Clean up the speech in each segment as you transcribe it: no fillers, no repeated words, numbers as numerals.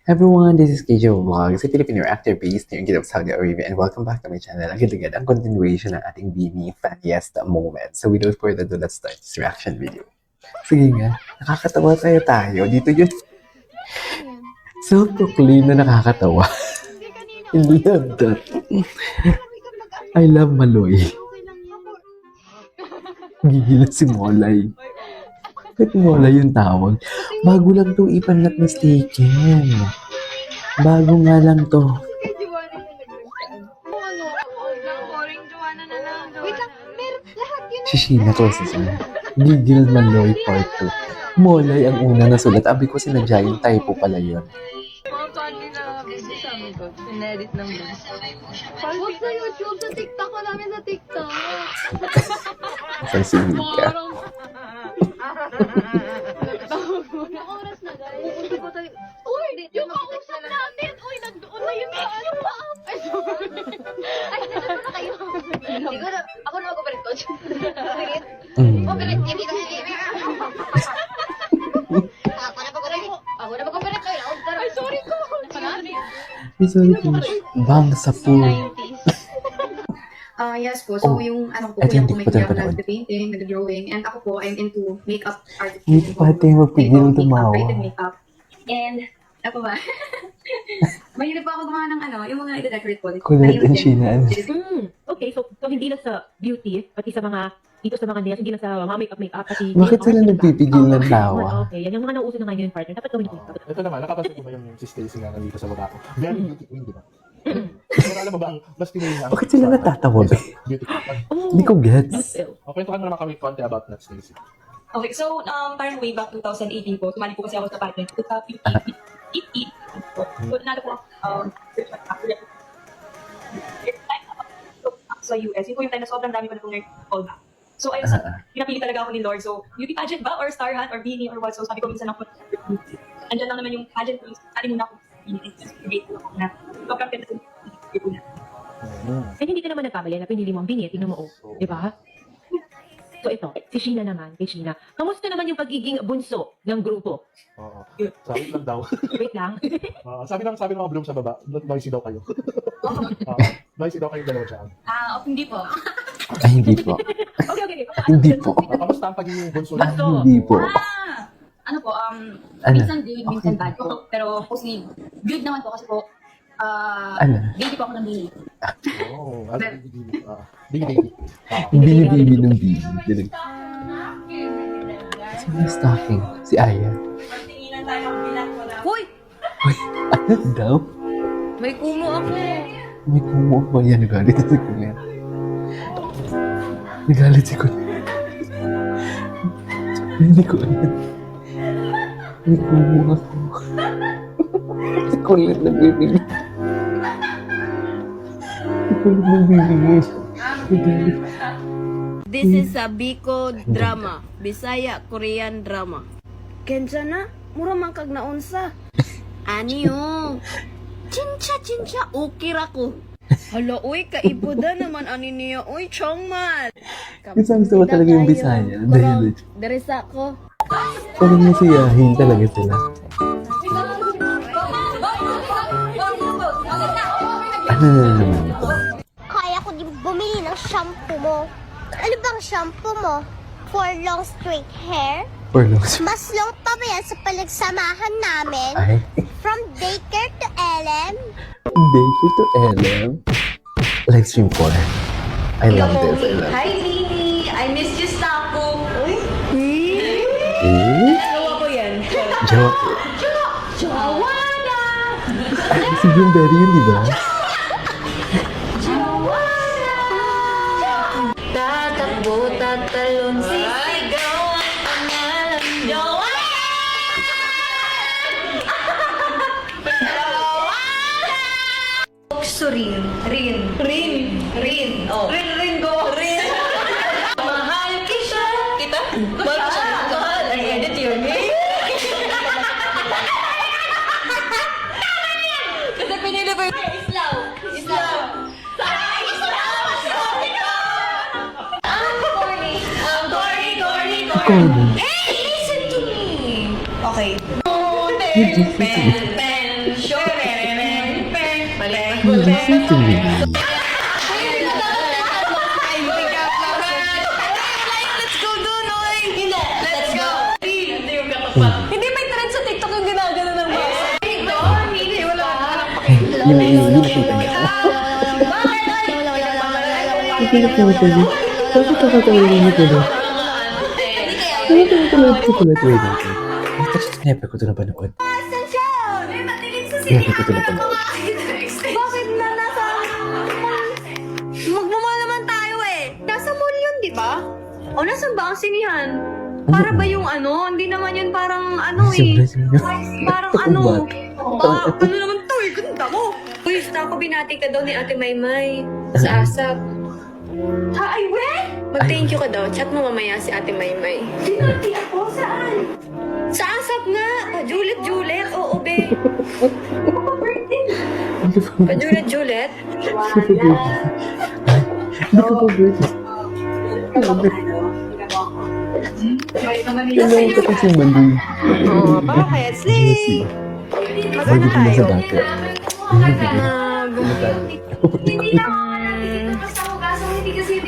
Everyone, this is KJ Vlogs, a Filipino actor based here in Jeddah, Saudi Arabia, and welcome back to my channel. Agad-agad ang continuation ng ating BINI Fiesta moment. So without further ado, let's start this reaction video. Sige nga, nakakatawa tayo. Dito yun. Self-proclaim na nakakatawa. I love that. I love Maloy. Gigil si Molay. Bakit Molay yung tawag? Bago lang to, if I'm not mistaken. Bago nga lang to. Si Sheena to sa Gigil Maloy Part 2. Molay ang una na sulat. Abi ko sinadya yung typo pala yun. Sinedit ng bus. Huwag sa YouTube, sa TikTok ko namin sa TikTok. Sa si Mika. Oras na guys. Uy, yung kausap natin. Uy, nandoon na yung Ay, sorry. Ay, nandoon na kayo. Hindi ko na, ako na mag-operate coach. Operate, hindi ko Ako na mag-operate kayo. Ay, sorry ko. Sorry po. Bang sa pool. Yes po. So, yung ano po, yung kumikiyak nag-painting, nag-drawing, and ako po, I'm into makeup artist. Hindi pa tayo magpigil tumawa. Makeup. And, ako ba? Mahilig pa ako gumawa ng ano, yung mga ito-decorate po. Kulit and Sheena. Okay, so hindi lang sa beauty, pati sa mga, dito sa mga nails, hindi lang sa mga makeup, pati... Bakit sila nagpipigil ng tawa? Okay, yan yung mga nauuso na ngayon yung partner. Dapat gawin ko. Ito naman, nakapansin ko ba yung si Stacy nga nandito sa baba ko? Very beauty queen, di ba? Pero alam mo ba, ang mas pinili Bakit sila natatawa ba? Beauty queen. Hindi ko gets. Okay, ito ka naman kami konti about that, Stacy. Okay, so parang way back 2018 po, sumali po kasi ako sa partner ko sa PPE. So, nanalo po sa US. Yun po yung time na sobrang dami ko na pong nag-call back. So, ayun, pinapili talaga ako ni Lord. So, beauty pageant ba? Or star hunt? Or BINI? Or what? So, sabi ko minsan ako, andyan lang naman yung pageant ko. Sali muna ako BINI. Create ko ako na. Sobrang ganda ko na. Eh, hindi ka naman nagkamali na pinili mo ang BINI. Tingnan mo, di ba? So ito, si Sheena naman, kay Sheena. Kamusta naman yung pagiging bunso ng grupo? Oo. Sabi lang daw. Wait lang. Sabi ng mga bloom sa baba, noisy daw kayo. Noisy daw kayo dalawa dyan. Hindi po. Ay, hindi po. Okay. Hindi po. Kamusta ang pagiging bunso Ay, niyo? hindi po. Ano po, Ano? minsan good, minsan bad po. Pero mostly, good naman po kasi po, Ano? baby po ako ng BINI. Oo. Baby. Binibibi ng bibi. Sino stocking? Si Aya. Uy, Uy, ano daw? may kumo ako. May kumuha ba yan? Nagalit si Kuya. Nagalit si Kuya. Hindi ko alam. May kumuha ako. Si Kuya nagbibigay. Si Kuya nagbibigay. Nagalit. This is a Biko drama. Bisaya Korean drama. Kensa na? Mura man kag naunsa. Aniyo. Chincha, okay ra ko. Hala, uy, kaiboda naman ani niya. Uy, chongman. Isang gusto ko talaga yung Bisaya. Dahil Deresa ko. parang masiyahin talaga sila. Ano na naman ito? Kaya ko din bumili ng shampoo mo. Ano bang shampoo mo? For long straight hair? For long Mas long pa ba yan sa palagsamahan namin? Ay, From daycare to LM? date to LM. Live stream 4. I love this. I love Hi, BINI! I miss you, Stapo! it. Dalawa ko yan. Joke. Joanna! Si Bloomberry yun, di ba? Tatakbo, tatalon, sisigaw ang pangalan. Joanna! Rin. Oh. Rin. Mahal kita. Mahal ka siya. Mahal. Ay, edit yun. Kasi pinili ko yung Islaw. Corny. Hey, listen to me. Okay. You just listen. Pen. Listen to me. Let's go dun, oy! Let's go! Hindi may trend sa TikTok yung ginagano ng basa. Hindi, wala. Yun nakita niya. Hindi nakita niya. Bakit nakatawa niya ko? Bakit nakatawa ko? Ito never ko ito napanood. Never ko ito napanood. Bakit na nasa... Magmamalaman tayo eh. Nasa mall yun, di ba? O nasan ba ang sinihan? Para ba yung ano? Hindi naman yun parang ano eh. Parang ano. Ano naman to eh. Ganda mo. Uy, ako binati ka daw ni Ate Maymay. Sa ASAP. Ha, ay, we? Mag-thank you ka daw. Chat mo mamaya si Ate Maymay. Binati ako? Saan? Sa ASAP nga. Pajulit-julit. Oo, be. Pajulit-julit. Hindi ko pa birthday. Kailangan ko kasi mali. Oh, bakit? Sleep! Mag-ano Pwede ko na sa tayo? dati.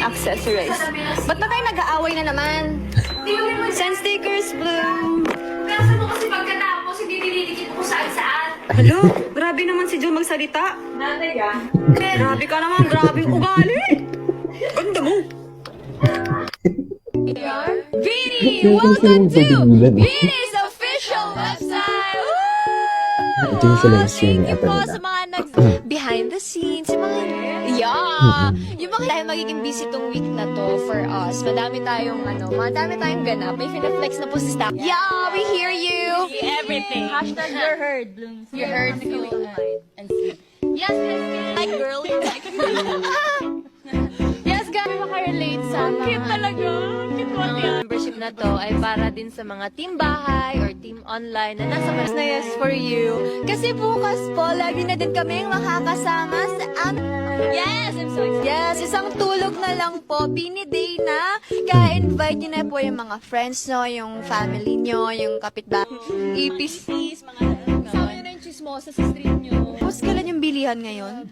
Accessorize. Ba't na kayo nag-aaway na naman? Send stickers, Blue. Kasi mo kasi pagkatapos, hindi dinidikit ko saan-saan. Hello? Grabe naman si Jun magsalita. Nanay ka. Grabe ka naman. Grabe yung ugali. Ganda mo. Vini! Welcome to Vini's official website! Ito yung sa live stream ni Ate po Luna. sa mga behind the scenes, yung mga, yung mga dahil magiging busy tong week na to for us. Madami tayong ganap. May fina-flex na po si staff. Yeah, we hear you! Everything. Hashtag you're heard, Blooms. You're heard, feel online. And see. Yes, like girl. Yes, guys, makarelate sa mga... Cute talaga. Cute mo yan. Membership na to ay para din sa mga team bahay or team online na nasa Maras na Yes for You. Kasi bukas po, lagi na din kaming makakasama sa Yes, I'm so excited. Yes, isang tulog na lang po, Bini Day na. Kaya invite niyo na po yung mga friends nyo, yung family nyo, yung kapitbahay, EPCs, mga kasama nyo na yung chismosa sa street nyo. Tapos kailan yung bilihan ngayon?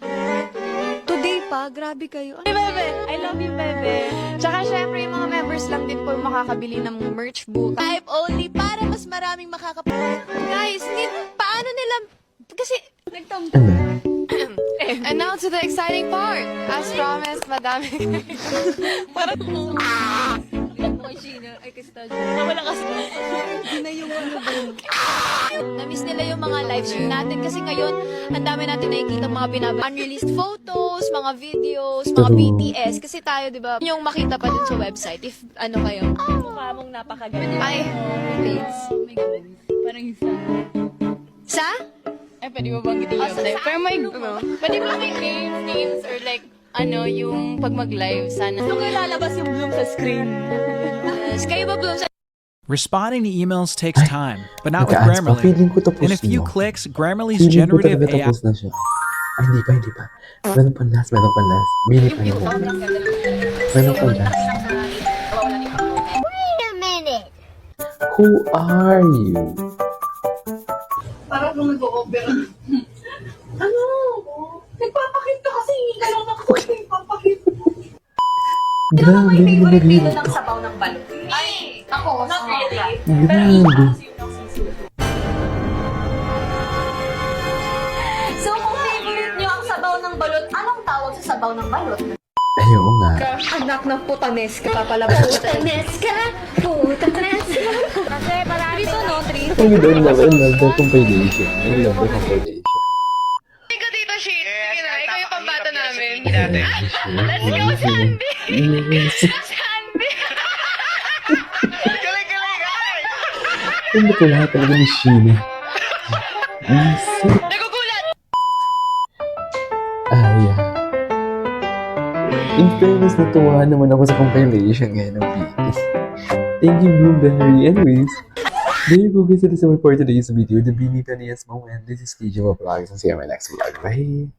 Today pa, grabe kayo. Ay, Bebe! I love you, Bebe! Tsaka syempre, yung mga members lang din po yung makakabili ng merch book. Type only para mas maraming makakapili. Guys, paano nila... Kasi, And now to the exciting part. As promised, madami. Parang... Kay Sheena, ay kay Staj. Wala kasi. Na yung na-miss nila yung mga live stream natin kasi ngayon, ang dami natin nakikita mga unreleased photos, mga videos, mga BTS. Kasi tayo, di ba, yung makita pa dun sa website. If ano kayo. Mukha mong napakaganda. Ay, please. Parang isa. Sa? Ay, pwede mo bang gitin yung Pero may, pwede ba may games or like, yung pag mag-live, sana. Kung ilalabas yung bloom sa screen. Kayo ba, Bloom? Responding to emails takes time, but not with Nagka-ads pa. Grammarly. Feeling ko tapos In a few na. clicks, Grammarly's Feeling ko generative talaga AI tapos na siya. Ay, hindi pa. Meron pa last. Bili pa yung Meron pa last. Wait a minute. Who are you? Parang kung nag-o-opera. Ano? Nagpapakit ka kasi hindi ka lang nagpapakit. Grabe yung nag-read ng to. sabaw ng balot. Ay, ako. Not really. Grabe. So, kung favorite niyo ang sabaw ng balot, anong tawag sa sabaw ng balot? Ay, oo nga. Anak ng putanes ka papalabas. Putanes ka, putanes. Kasi marami to, no? 3. Ang doon na love the compilation. I love the compilation. Let's go, Sandy! Yes. Ang ba't wala talaga ni Sheena? Nagugulat! In fairness, natuwa naman ako sa compilation ngayon ng BTS. Thank you, Blueberry. Anyways, there you go guys. That is all for today's video. The Beanie Panias moment. This is KJ Vlogs. And see you in my next vlog. Bye!